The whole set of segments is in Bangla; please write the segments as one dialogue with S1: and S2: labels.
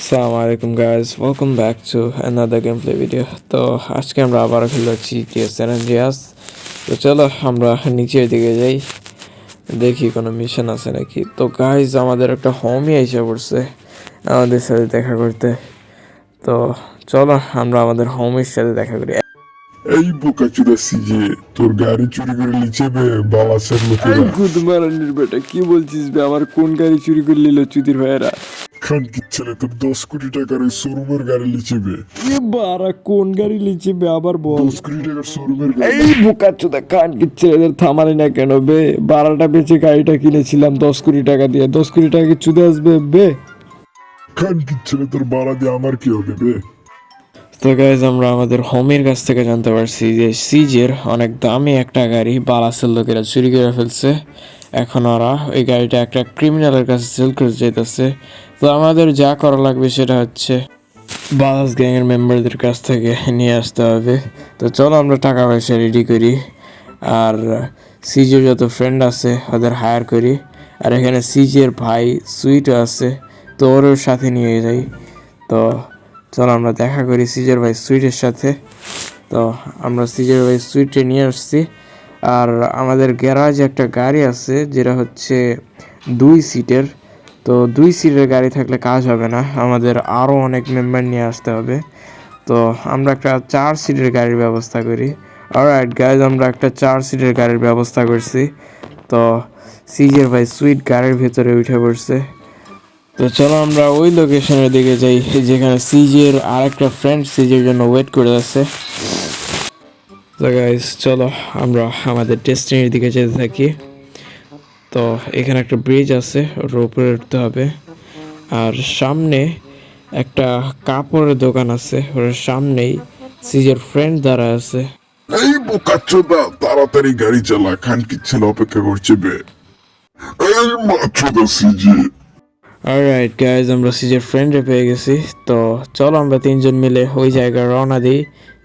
S1: আসসালামু আলাইকুম guys, welcome back to another game play video. তো আজকে আমরা আবার খেলছি জিটিএ স্যান আন্দ্রেয়াস। তো চলো আমরা নিচের দিকে যাই, দেখি কোনো মিশন আছে নাকি। তো গাইস আমাদের একটা হোমই এসে পড়ছে আমাদের সাথে দেখা করতে। তো চলো আমরা আমাদের হোমের সাথে দেখা করি।
S2: এই বোকাচোদা সিজে, তোর গাড়ি চুরি করে লিচে বে বালাসের লোকেরা।
S1: গুদমারানির বেটা, কি বলছিস বে? আমার কোন গাড়ি চুরি করে নিল চুদির ভাইয়েরা?
S2: খানকির ছেলে, তোর 10 কোটি টাকার ওই শোরুমের গাড়ি লিচে বে।
S1: বারা কোন গাড়ি লিচে বে আবার বল।
S2: 10 কোটি টাকার শোরুমের গাড়ি।
S1: এই বোকাচোদা কান কিচ্ছে এদের থামালি না কেন বে? 12টা বেচে গাড়িটা কিনেছিলাম 10 কোটি টাকা দিয়ে। 10 কোটি টাকা কি চুদে আসবে বে?
S2: খানকির ছেলে, তোর বাড়া দিয়ে আমার কি হবে বে?
S1: তো গাইজ আমরা আমাদের হোমের কাছ থেকে জানতে পারছি যে সিজের অনেক দামি একটা গাড়ি বালাসের লোকেরা চুরি করে ফেলছে। এখন ওরা ওই গাড়িটা একটা ক্রিমিনালের কাছে সেল করে যেতেছে। তো আমাদের যা করা লাগবে সেটা হচ্ছে বালাস গ্যাংয়ের মেম্বারদের কাছ থেকে নিয়ে আসতে হবে। তো চলো আমরা টাকা পয়সা রেডি করি, আর সিজের যত ফ্রেন্ড আছে ওদের হায়ার করি। আর এখানে সিজের ভাই সুইটও আছে, তো ওরও সাথে নিয়ে যাই। তো চলো আমরা দেখা করি সিজের ভাই সুইটের সাথে। তো আমরা সিজের ভাই সুইটে নিয়ে আসছি। আর আমাদের গ্যারাজে একটা গাড়ি আছে যেটা হচ্ছে 2 সিটের। তো 2 সিটের গাড়ি থাকলে কাজ হবে না, আমাদের আরও অনেক মেম্বার নিয়ে আসতে হবে। তো আমরা একটা 4 সিটের গাড়ির ব্যবস্থা করি। অলরাইট গাইজ, আমরা একটা 4 সিটের গাড়ির ব্যবস্থা করছি। তো সিজের ভাই সুইট গাড়ির ভেতরে উঠে পড়ছে। তো চলো আমরা ওই লোকেশনের দিকে যাই যেখানে সিজের আরেকটা ফ্রেন্ড সিজের জন্য ওয়েট করে আছে। তো গাইজ চলো আমরা আমাদের ডেস্টিনির দিকে যেতে থাকি। তো এখানে একটা ব্রিজ আছে, ওর উপরে উঠতে হবে। আর সামনে একটা কাপড়ের দোকান আছে, ওর সামনেই সিজের ফ্রেন্ড দাঁড়া আছে।
S2: এই বোকাচোদা, তাড়াতাড়ি গাড়ি চালা, খানকির ছেলে অপেক্ষা করছে বে। এই মাচোদা সিজে।
S1: অলরাইট গাইজ, আমরা সিজের ফ্রেন্ডে পেয়ে গেছি। তো চলো আমরা 3জন মিলে ওই জায়গায় রওনা দিই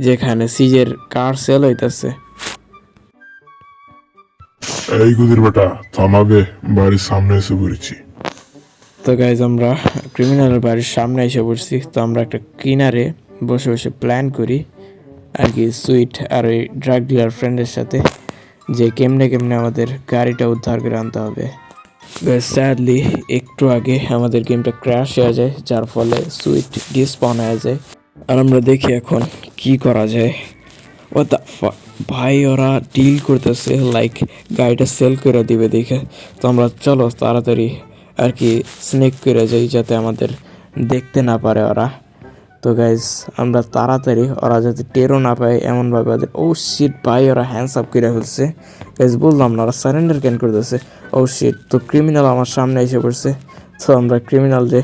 S1: যেখানে সিজের কার সেল হইতাছে।
S2: এই গুদির বেটা থামাবে, বাড়ির সামনে এসে পড়েছি।
S1: তো গাইজ আমরা ক্রিমিনালের বাড়ির সামনে এসে পড়ছি। তো আমরা একটা কিনারে বসে বসে প্ল্যান করি আর কি, সুইট আর ওই ড্রাগ ডিলার ফ্রেন্ডের সাথে, যে কেমনে কেমনে আমাদের গাড়িটা উদ্ধার করে আনতে হবে। স্যাডলি একটু আগে আমাদের গেমটা ক্র্যাশ হয়ে যায়, যার ফলে সুইট ডিসপাউন হয়ে যায়। আর আমরা দেখি এখন কি করা যায়। ও দা ভাই, ওরা ডিল করতেছে লাইক গাড়িটা সেল করে দিবে দেখে। তো আমরা চলো তাড়াতাড়ি আর কি স্নেক করে যাই যাতে আমাদের দেখতে না পারে ওরা। তো গাইজ আমরা তাড়াতাড়ি, ওরা যাতে টেরও না পায় এমনভাবে ওদের, ও শিট ভাই ওরা হ্যান্ডস আপ করে ফেলছে। গাইজ বললাম না, ওরা সারেন্ডার ক্যান করতেছে। ও শিট, তো ক্রিমিনাল আমার সামনে এসে পড়ছে। তো আমরা ক্রিমিনালরে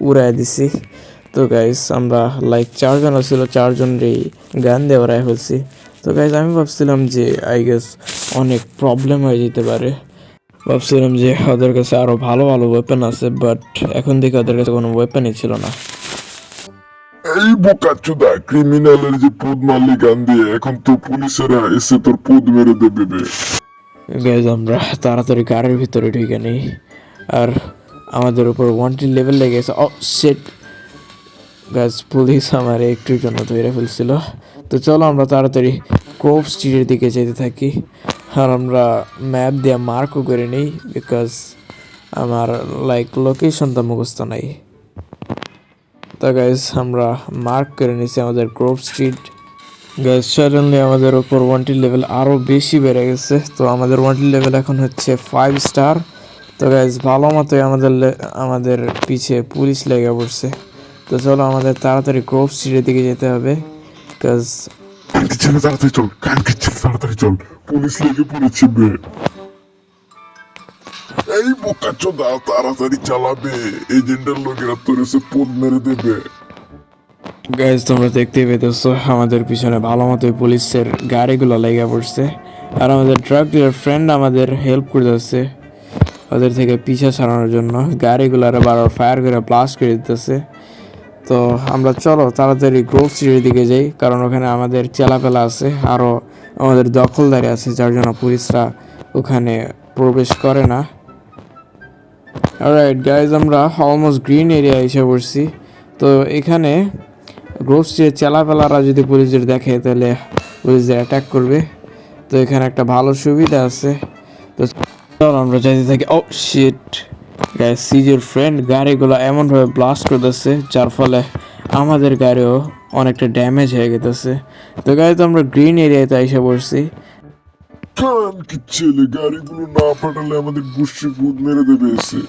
S1: উড়াই দিছি। তো গাইজ আমরা লাইক 4জন ছিল, 4জনেরই গান দিয়ে উড়াই ফেলছি। তো গাইজ আমি ভাবছিলাম যে আই গেস অনেক প্রবলেম হয়ে যেতে পারে, ভাবছিলাম যে ওদের কাছে আরও ভালো ভালো ওয়েপেন আছে, বাট এখন দেখি ওদের কাছে কোনো ওয়েপেনই ছিল না।
S2: এই বোকাচোদা, ক্রিমিনালের যে পুদ মারলি গান দিয়ে, এখন তো পুলিশেরা এসে তোর পুদ মেরে দেবে বে।
S1: গাইজ আমরা তাড়াতাড়ি গাড়ির ভিতরে ঢুকে নেই, আর আমাদের উপর ওয়ান্টেড লেভেল লেগে গেছে। ও শিট গাইজ, পুলিশ আমার একটুর জন্য ধরে ফেলছিল। তো চলো আমরা তাড়াতাড়ি ক্রোভ স্ট্রিটের দিকে যেতে থাকি। আর আমরা ম্যাপ দিয়ে মার্কও করে নিই, বিকজ আমার লাইক লোকেশনটা মুখস্থ নাই। তো গাইজ আমরা মার্ক করে নিছি আমাদের ক্রোভ স্ট্রিট। গাইজ সাডেনলি আমাদের ওপর ওয়ান্টেড লেভেল আরও বেশি বেড়ে গেছে। তো আমাদের ওয়ান্টেড লেভেল এখন হচ্ছে 5 স্টার। তো গাইজ ভালো মতোই আমাদের পিছে পুলিশ লেগে পড়ছে। তো চলো আমাদের তাড়াতাড়ি গ্রোভ স্ট্রিটের দিকে যেতে হবে, বিকজ
S2: খানকির ছেলে তাড়াতাড়ি চল, খানকির ছেলে তাড়াতাড়ি চল, পুলিশ লেগে পড়েছে বে। এই বোকাচোদা তাড়াতাড়ি চালাবে, এজেন্টের লোকেরা তোর এসে পুদ মেরে দেবে।
S1: গাইজ তোমরা দেখতেই পেতেছো আমাদের পিছনে ভালো মতোই পুলিশের গাড়িগুলো লেগে পড়ছে। আর আমাদের ড্রাগ ডিলার ফ্রেন্ড আমাদের হেল্প করতেছে ওদের থেকে পিছা ছাড়ানোর জন্য, গাড়িগুলারে বারবার ফায়ার করে ব্লাস্ট করে দিতেছে। তো আমরা চলো তাড়াতাড়ি গ্রোভ স্ট্রিটের দিকে যাই, কারণ ওখানে আমাদের চেলাপেলা আছে, আরও আমাদের দখলদারি আছে, যার জন্য পুলিশরা ওখানে প্রবেশ করে না। অলরাইট গাইজ, আমরা অলমোস্ট গ্রিন এরিয়া এসে পড়ছি। তো তো এখানে গ্রোভ স্ট্রিটের চেলাপেলারা যদি পুলিশদের দেখে তাহলে পুলিশদের অ্যাটাক করবে। তো এখানে একটা ভালো সুবিধা আছে। তো চল আমরা যাইতে থাকি। ও শিট গাইস, সিজের ফ্রেন্ড গাড়িগুলো এমনভাবে ব্লাস্ট করতেছে যার ফলে আমাদের গাড়িও অনেকটা ড্যামেজ হয়ে গেতেছে। তো গাড়ি তো আমরা গ্রিন এরিয়াতে এসে পড়ছি।
S2: কান কি ছেলে, গাড়িগুলো না ফাটালে আমাদের গুষ্টি ভূত মেরে দেবে এসে।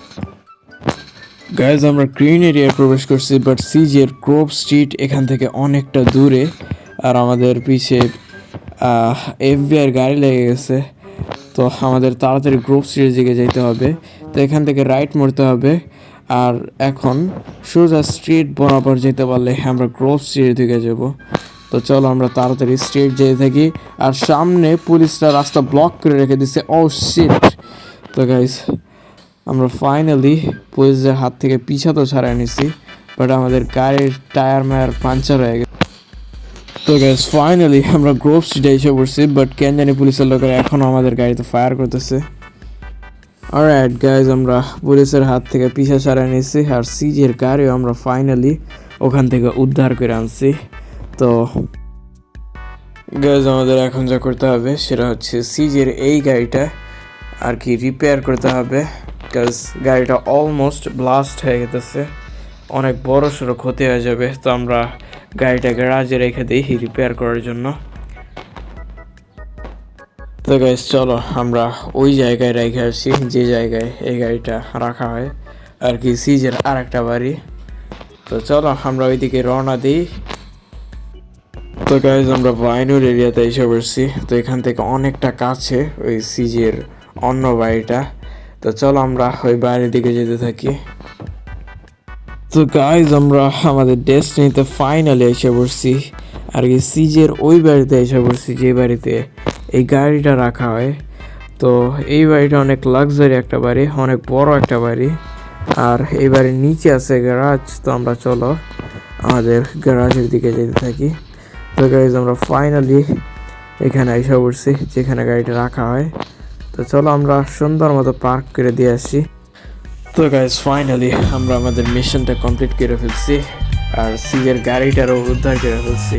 S1: গাইজ আমরা গ্রিন এরিয়ায় প্রবেশ করছি, বাট সিজের গ্রোভ স্ট্রিট এখান থেকে অনেকটা দূরে, আর আমাদের পিছে এফবিআইয়ের গাড়ি লেগে গেছে। তো আমাদের তাড়াতাড়ি গ্রোভ স্ট্রিটের দিকে যেতে হবে। তো এখান থেকে রাইট মরতে হবে, আর এখন সোজা স্ট্রিট বরাবর যেতে পারলে আমরা গ্রোভ স্ট্রিটের দিকে যাব। তো চলো আমরা তাড়াতাড়ি স্ট্রিট যেতে থাকি। আর সামনে পুলিশরা রাস্তা ব্লক করে রেখে দিচ্ছে। ও শিট। তো গাইজ আমরা ফাইনালি পুলিশদের হাত থেকে পিছা তো ছাড়াই নিছি, বাট আমাদের গাড়ির টায়ার মায়ার পাঞ্চার হয়ে গেছে। তো গাইজ ফাইনালি আমরা গ্রোভ স্ট্রিটে এসে পড়ছি, বাট কেন জানি পুলিশের লোকেরা এখনও আমাদের গাড়িতে ফায়ার করতেছে। অলরাইট গাইজ, আমরা পুলিশের হাত থেকে পিছা ছাড়াই নিছি, আর সিজের গাড়িও আমরা ফাইনালি ওখান থেকে উদ্ধার করে আনছি। তো গাইজ আমাদের এখন যা করতে হবে সেটা হচ্ছে সিজের এই গাড়িটা আর কি রিপেয়ার করতে হবে, বিকজ গাড়িটা অলমোস্ট ব্লাস্ট হয়ে গেছে, অনেক বড় সড়ো ক্ষতি হয়ে যাবে। তো আমরা গাড়িটা গ্যারাজে রেখে দিই রিপেয়ার করার জন্য। তো গাইজ চলো আমরা ওই জায়গায় রেখে আসি যে জায়গায় এই গাড়িটা রাখা হয়, আর কি সিজের আর একটা বাড়ি। তো চলো আমরা ওইদিকে রওনা দিই। তো গাইজ আমরা ভাইনুর এরিয়াতে এসে পড়ছি। তো এখান থেকে অনেকটা কাছে ওই সিজের অন্য বাড়িটা। তো চলো আমরা ওই বাড়ির দিকে যেতে থাকি। তো গাইজ আমরা আমাদের ডেস্টিনিতে ফাইনালি এসে পড়ছি, আর কি সিজের ওই বাড়িতে এসে পড়ছি যে বাড়িতে এই গাড়িটা রাখা হয়। তো এই বাড়িটা অনেক লাক্সারি একটা বাড়ি, অনেক বড় একটা বাড়ি, আর এই বাড়ির নিচে আছে গ্যারাজ। তো আমরা চলো আমাদের গ্যারাজের দিকে যেতে থাকি। তো গাইজ আমরা ফাইনালি এখানে এসে পড়ছি যেখানে গাড়িটা রাখা হয়। তো চলো আমরা সুন্দর মতো পার্ক করে দিয়ে আসি। তো গাইজ ফাইনালি আমরা আমাদের মিশনটা কমপ্লিট করে ফেলছি, আর সিজের গাড়িটারও উদ্ধার করে ফেলছি।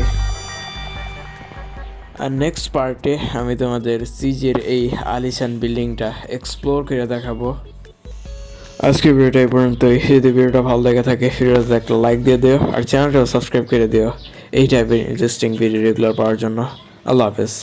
S1: আর নেক্সট পার্টে আমি তোমাদের সিজের এই আলিশান বিল্ডিংটা এক্সপ্লোর করে দেখাবো। আজকের ভিডিওটা এই পর্যন্তই। যদি ভিডিওটা ভালো লেগে থাকে ভিডিওতে একটা লাইক দিয়ে দিও, আর চ্যানেলটাও সাবস্ক্রাইব করে দিও এই টাইপের ইন্টারেস্টিং ভিডিও রেগুলার পাওয়ার জন্য। আল্লাহ হাফেজ।